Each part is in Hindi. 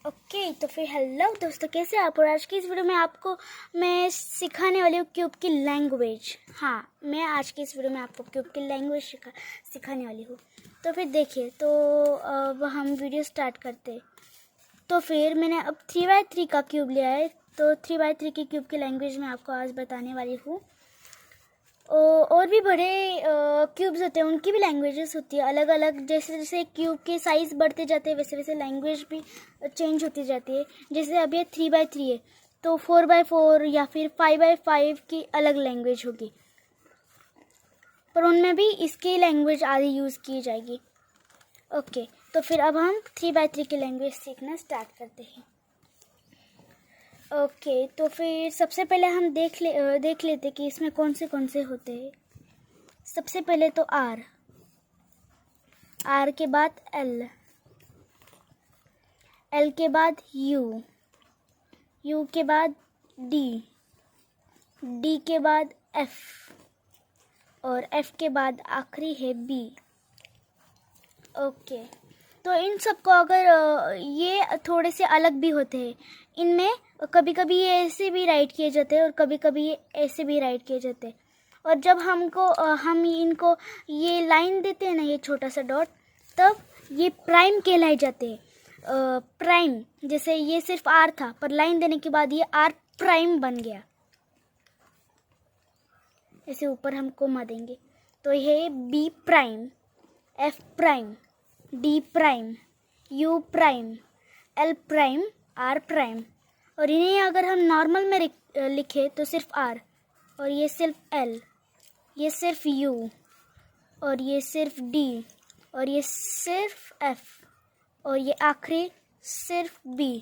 ओके तो फिर हेलो दोस्तों, कैसे आप। और आज की इस वीडियो में आपको मैं सिखाने वाली हूँ क्यूब की लैंग्वेज। हाँ, मैं आज की इस वीडियो में आपको क्यूब की लैंग्वेज सिखाने वाली हूँ। तो फिर देखिए, तो अब हम वीडियो स्टार्ट करते हैं। तो फिर मैंने अब 3x3 का क्यूब लिया है। तो 3x3 की क्यूब की लैंग्वेज मैं आपको आज बताने वाली हूँ। और भी बड़े क्यूब्स होते हैं, उनकी भी लैंग्वेजेस होती है अलग अलग। जैसे जैसे क्यूब के साइज़ बढ़ते जाते हैं वैसे वैसे लैंग्वेज भी चेंज होती जाती है। जैसे अब ये 3x3 है, तो 4x4 या फिर 5x5 की अलग लैंग्वेज होगी, पर उनमें भी इसकी लैंग्वेज आधी यूज़ की जाएगी। ओके, तो फिर अब हम 3x3 की लैंग्वेज सीखना स्टार्ट करते हैं। ओके, तो फिर सबसे पहले हम देख लेते कि इसमें कौन से होते हैं। सबसे पहले तो आर के बाद एल के बाद यू के बाद डी के बाद एफ और एफ के बाद आखिरी है बी। ओके, तो इन सब को अगर ये थोड़े से अलग भी होते हैं। इनमें कभी कभी ये ऐसे भी राइट किए जाते हैं और कभी कभी ये ऐसे भी राइट किए जाते हैं। और जब हम इनको ये लाइन देते हैं ना, ये छोटा सा डॉट, तब ये प्राइम कहलाए जाते हैं। प्राइम, जैसे ये सिर्फ आर था, पर लाइन देने के बाद ये आर प्राइम बन गया। ऐसे ऊपर हम कोमा देंगे तो ये B prime, F prime, D prime, U prime, L prime, R prime. और इन्हें अगर हम नॉर्मल में लिखे तो सिर्फ आर, और ये सिर्फ एल, ये सिर्फ यू, और ये सिर्फ डी, और ये सिर्फ एफ, और ये आखिरी सिर्फ बी।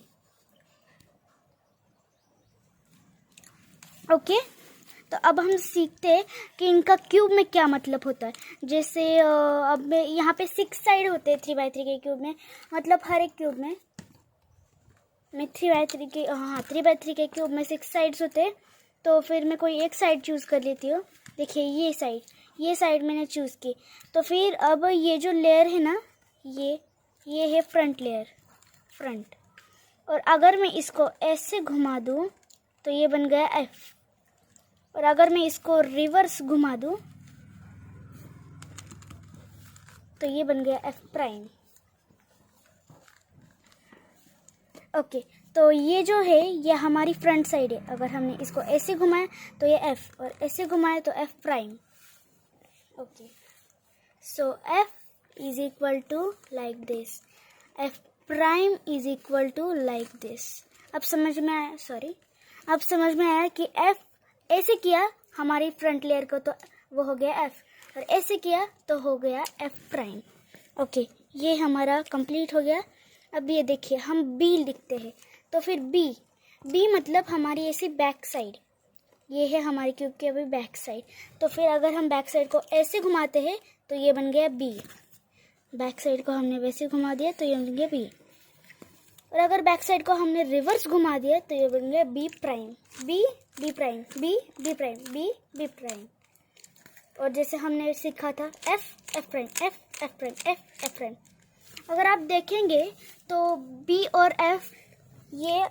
ओके, तो अब हम सीखते हैं कि इनका क्यूब में क्या मतलब होता है। जैसे अब यहाँ पे 6 साइड होते हैं 3x3 के क्यूब में। मतलब हर एक क्यूब में 3x3 के क्यूब में 6 साइड्स होते हैं। तो फिर मैं कोई एक साइड चूज़ कर लेती हूँ। देखिए ये साइड मैंने चूज़ की। तो फिर अब ये जो लेयर है ना, ये है फ्रंट लेयर, फ्रंट। और अगर मैं इसको ऐसे घुमा दूँ तो ये बन गया एफ। और अगर मैं इसको रिवर्स घुमा दूँ तो ये बन गया एफ प्राइम। ओके, तो ये जो है ये हमारी फ्रंट साइड है। अगर हमने इसको ऐसे घुमाया तो ये एफ, और ऐसे घुमाया तो F prime. Okay, so F is equal to like this, F prime is equal to like this. अब समझ में आया कि एफ ऐसे किया हमारी फ्रंट लेयर को तो वो हो गया एफ, और ऐसे किया तो हो गया एफ प्राइम। ओके, ये हमारा कंप्लीट हो गया। अब ये देखिए, हम बी लिखते हैं। तो फिर बी मतलब हमारी ऐसी बैक साइड, ये है हमारे क्यूब की अभी बैक साइड। तो फिर अगर हम बैक साइड को ऐसे घुमाते हैं तो ये बन गया बी। बैक साइड को हमने वैसे घुमा दिया तो ये बन गया बी। और अगर बैक साइड को हमने रिवर्स घुमा दिया तो ये बन गया B prime, B prime, B prime, B prime. और जैसे हमने सीखा था F prime, F prime, F prime. अगर आप देखेंगे तो बी और एफ ये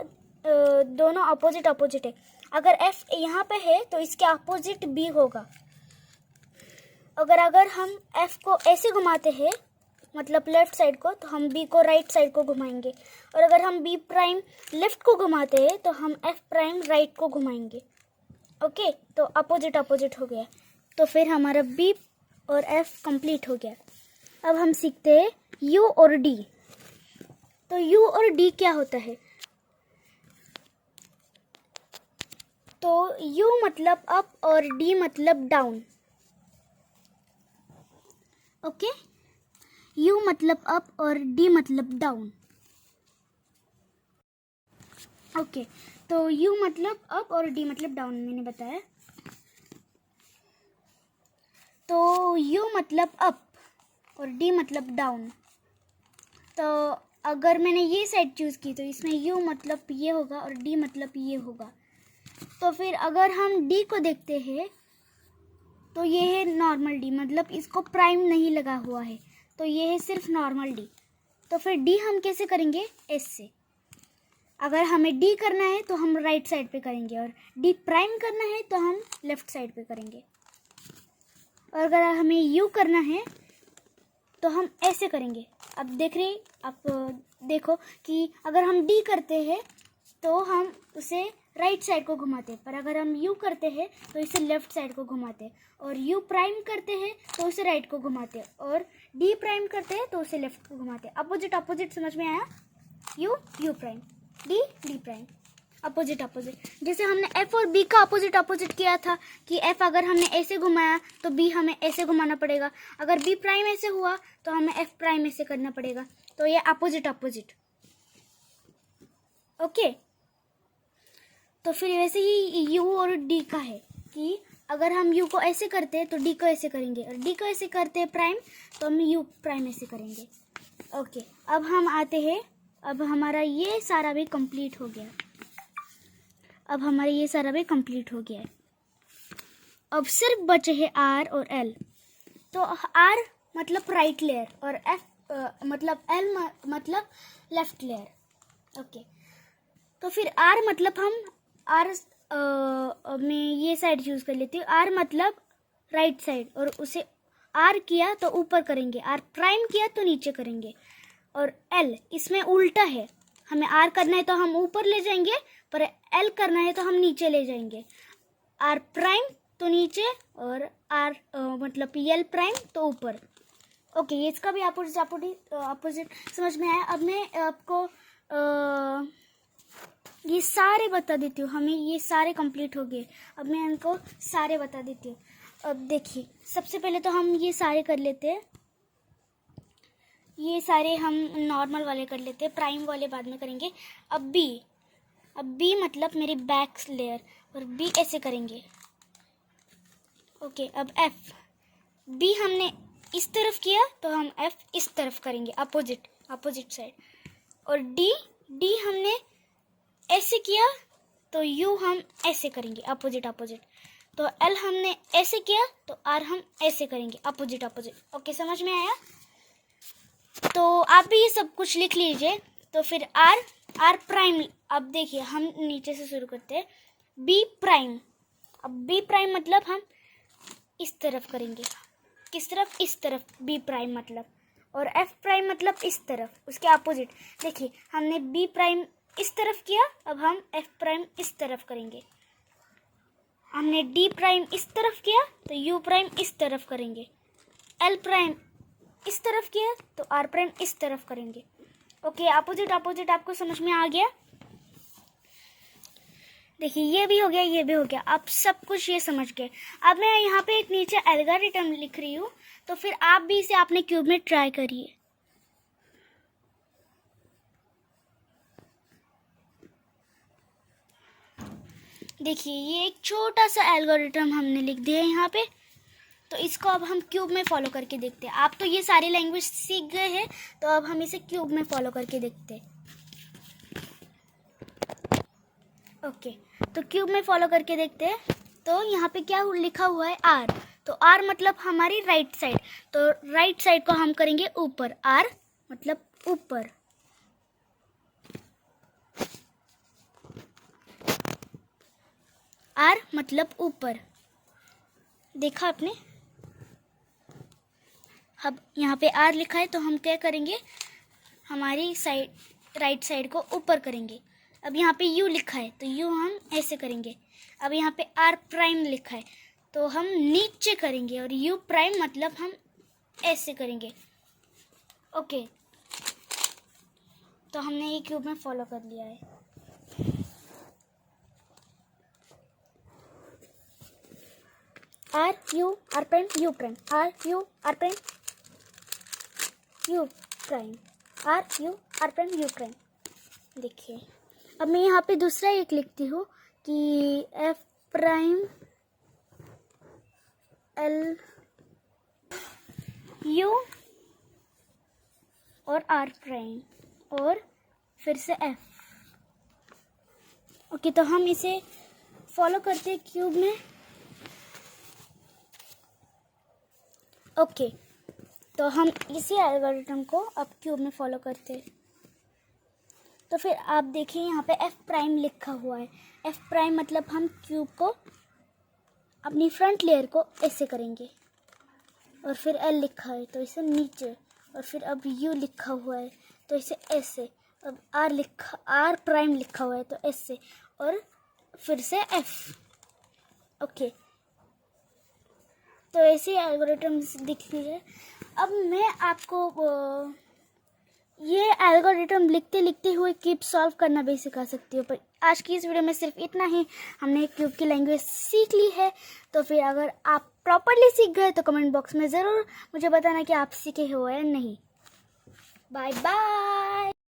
दोनों अपोजिट है। अगर एफ यहाँ पे है तो इसके अपोजिट बी होगा। अगर हम एफ को ऐसे घुमाते हैं, मतलब लेफ्ट साइड को, तो हम बी को राइट साइड को घुमाएंगे। और अगर हम बी प्राइम लेफ्ट को घुमाते हैं तो हम एफ प्राइम राइट को घुमाएंगे। ओके, तो अपोजिट हो गया। तो फिर हमारा बी और एफ कंप्लीट हो गया। अब हम सीखते हैं यू और डी। तो यू और डी क्या होता है? तो यू मतलब अप और डी मतलब डाउन। ओके, यू मतलब अप और डी मतलब डाउन। ओके, तो यू मतलब अप और डी मतलब डाउन मैंने बताया। तो यू मतलब अप और डी मतलब डाउन। तो अगर मैंने ये साइड चूज़ की तो इसमें यू मतलब ये होगा और डी मतलब ये होगा। तो फिर अगर हम डी को देखते हैं तो ये है नॉर्मल डी, मतलब इसको प्राइम नहीं लगा हुआ है, तो ये है सिर्फ नॉर्मल डी। तो फिर डी हम कैसे करेंगे? एस से। अगर हमें डी करना है तो हम राइट साइड पे करेंगे, और डी प्राइम करना है तो हम लेफ्ट साइड पे करेंगे। और अगर हमें यू करना है तो हम ऐसे करेंगे। अब देख रहे, आप देखो कि अगर हम डी करते हैं तो हम उसे राइट साइड को घुमाते हैं, पर अगर हम यू करते हैं तो इसे लेफ्ट साइड को घुमाते हैं, और यू प्राइम करते हैं तो उसे राइट को घुमाते हैं, और डी प्राइम करते हैं तो उसे लेफ्ट को घुमाते हैं। अपोजिट अपोजिट समझ में आया? You you prime, D D prime, opposite opposite. जैसे हमने एफ और बी का अपोजिट अपोजिट किया था कि एफ अगर हमने ऐसे घुमाया तो बी हमें ऐसे घुमाना पड़ेगा, अगर बी प्राइम ऐसे हुआ तो हमें एफ प्राइम ऐसे करना पड़ेगा। तो ये अपोजिट अपोजिट। ओके, तो फिर वैसे ही यू और डी का है कि अगर हम यू को ऐसे करते हैं तो डी को ऐसे करेंगे, और डी को ऐसे करते हैं प्राइम तो हम यू प्राइम ऐसे करेंगे। ओके, अब हम आते हैं, अब हमारा ये सारा भी कंप्लीट हो गया। अब हमारा ये सारा भी कंप्लीट हो गया है। अब सिर्फ बचे हैं आर और एल। तो आर मतलब राइट लेयर और एफ मतलब एल मतलब लेफ्ट लेयर। ओके, तो फिर आर मतलब हम आर में ये साइड यूज़ कर लेती हूँ। आर मतलब राइट साइड, और उसे आर किया तो ऊपर करेंगे, आर प्राइम किया तो नीचे करेंगे। और एल इसमें उल्टा है, हमें आर करना है तो हम ऊपर ले जाएंगे, पर एल करना है तो हम नीचे ले जाएंगे। आर प्राइम तो नीचे, और आर मतलब एल प्राइम तो ऊपर। ओके, ये इसका भी अपोजिट समझ में आया। अब मैं आपको ये सारे बता देती हूँ। हमें ये सारे कंप्लीट हो गए, अब मैं इनको सारे बता देती हूँ। अब देखिए, सबसे पहले तो हम ये सारे कर लेते हैं, ये सारे हम नॉर्मल वाले कर लेते हैं, प्राइम वाले बाद में करेंगे। अब बी मतलब मेरी बैक लेयर, और बी ऐसे करेंगे। ओके, अब एफ, बी हमने इस तरफ किया तो हम एफ इस तरफ करेंगे, अपोजिट साइड। और डी हमने ऐसे किया तो यू हम ऐसे करेंगे, अपोजिट। तो एल हमने ऐसे किया तो आर हम ऐसे करेंगे, अपोजिट। ओके, समझ में आया? तो आप भी ये सब कुछ लिख लीजिए। तो फिर आर प्राइम, अब देखिए हम नीचे से शुरू करते हैं। बी प्राइम, अब बी प्राइम मतलब हम इस तरफ करेंगे, किस तरफ? इस तरफ, बी प्राइम मतलब। और एफ प्राइम मतलब इस तरफ, उसके अपोजिट। देखिए, हमने बी प्राइम इस तरफ किया, अब हम एफ प्राइम इस तरफ करेंगे। हमने डी प्राइम इस तरफ किया तो यू प्राइम इस तरफ करेंगे। एल प्राइम इस तरफ किया तो आर प्राइम इस तरफ करेंगे। ओके, अपोजिट आपको समझ में आ गया? देखिए, ये भी हो गया, ये भी हो गया, आप सब कुछ ये समझ गए। अब मैं यहाँ पे एक नीचे एल्गोरिथम लिख रही हूँ, तो फिर आप भी इसे अपने क्यूब में ट्राई करिए। देखिए, ये एक छोटा सा एल्गोरिथम हमने लिख दिया है यहाँ पे, तो इसको अब हम क्यूब में फॉलो करके देखते हैं। आप तो ये सारी लैंग्वेज सीख गए हैं, तो अब हम इसे क्यूब में फॉलो करके देखते हैं। ओके, तो क्यूब में फॉलो करके देखते हैं। तो यहाँ पे क्या लिखा हुआ है? आर। तो आर मतलब हमारी राइट साइड, तो राइट साइड को हम करेंगे ऊपर, आर मतलब ऊपर। आर मतलब ऊपर, देखा आपने? अब यहाँ पे आर लिखा है तो हम क्या करेंगे? हमारी साइड राइट साइड को ऊपर करेंगे। अब यहाँ पे यू लिखा है तो यू हम ऐसे करेंगे। अब यहाँ पे आर प्राइम लिखा है तो हम नीचे करेंगे, और यू प्राइम मतलब हम ऐसे करेंगे। ओके, तो हमने ये क्यूब में फॉलो कर लिया है। R U R prime U prime, R U R prime U prime, R U R prime U prime. देखिए, अब मैं यहाँ पे दूसरा एक लिखती हूँ कि एफ प्राइम एल यू और आर प्राइम, और फिर से एफ। ओके, तो हम इसे फॉलो करते हैं क्यूब में। ओके, तो हम इसी एल्गोरिथम को अब क्यूब में फॉलो करते हैं। तो फिर आप देखिए यहाँ पे एफ प्राइम लिखा हुआ है। एफ प्राइम मतलब हम क्यूब को अपनी फ्रंट लेयर को ऐसे करेंगे, और फिर एल लिखा है तो इसे नीचे, और फिर अब यू लिखा हुआ है तो इसे ऐसे, अब आर प्राइम लिखा हुआ है तो ऐसे, और फिर से एफ। ओके, तो ऐसे एल्गोरिथम्स दिख लीजिए। अब मैं आपको ये एल्गोरिथम लिखते लिखते हुए क्यूब सॉल्व करना भी सिखा सकती हूँ, पर आज की इस वीडियो में सिर्फ इतना ही। हमने क्यूब की लैंग्वेज सीख ली है, तो फिर अगर आप प्रॉपरली सीख गए तो कमेंट बॉक्स में ज़रूर मुझे बताना कि आप सीखे हो या नहीं। Bye bye.